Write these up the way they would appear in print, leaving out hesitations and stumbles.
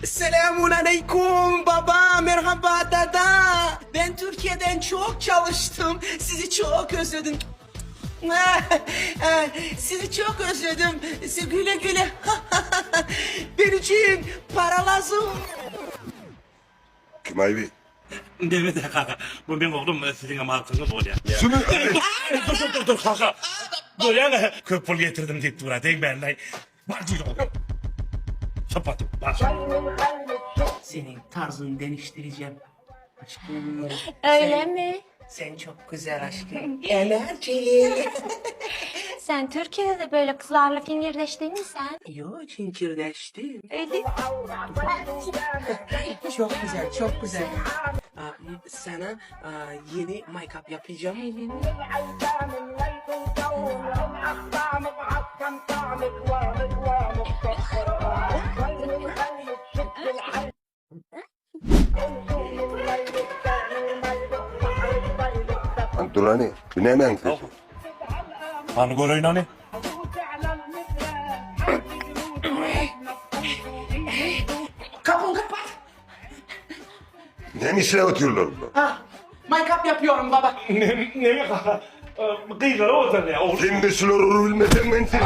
Selamun aleyküm baba, merhaba dada. Ben Türkiye'den çok çalıştım, sizi çok özledim. Sizi çok özledim. Güle güle. Benim için para lazım. Kim abi? Demet kanka. Bu benim oğlum sizin ama hakkınız ol ya. Şunu... Dur kanka. Dur ya köpül getirdim deyip dura. Tek ben lan. Bak oğlum. Sapatım. Bak. Senin tarzını değiştireceğim. Aşkım. Öyle mi? Sen çok güzel aşkım. Enerji. Sen Türkiye'de de böyle kızlarla fingirdeştin mi sen? Yo, çinkirdeştim. Öyle. Çok güzel, çok güzel. Sana yeni make-up yapacağım. Öyle mi? Antulani, binemem ki. Hani göreyim hani. Kapını kapat. Ne işle oturuyorlar burada? Make-up yapıyorum baba. Ne mi kanka? Kıygıra otur ya. Oğlum. Kim de şuları bilmeden ben seni.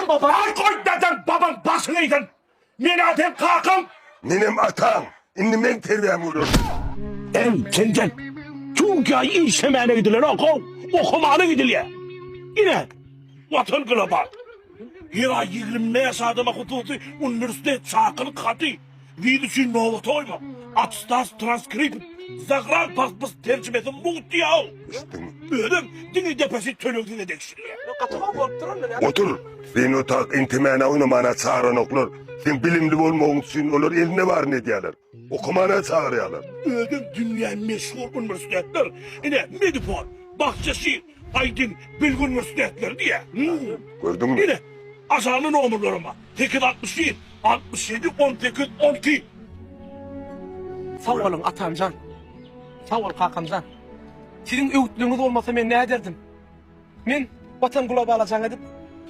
Al koy deden baban basınaydın. Minaden kalkın. Ninem atam. İndim ben terbiyem olur. Senden. Çünkü işlemene gidilir oku. Okumana gidilir. Yine. Vatan global. Yıra 20 yaşadığıma kututu üniversite çakını katı. Virüsü novotoyma. Atstas transkript. Zagral paspıs tercümesi muhti ya. Ödüm dini depesi tölüldüğüne dekşiliyor. Otur. Ben o tak intimana oynamana çağıran oklar. Sen bilimli olmağın için olur eline var ne diyorlar. Okumana çağırıyorlar. Ödüm dünya meşhur üniversiteler. Yine Medipol, Bahçeşehir, Aydın, Bilgi Üniversiteler diye. Gördün mü? Yine aşağının omurlarıma. 867, 67, 18, 12. Sağ olun atamcan. Sağ ol kakamcan. Sizin öğütlüğünüz olmasa ben ne ederdim? Ben Vatan Global'a edip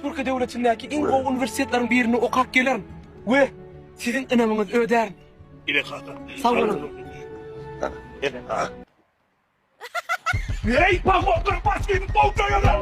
Türkiye Devleti'ndeki en o üniversitelerin birini okak gelirim. Ve sizin öneminizi öderim. Yine kanka. Sağ olun. Evet. Hey bak otur başlayın. Bolca yana.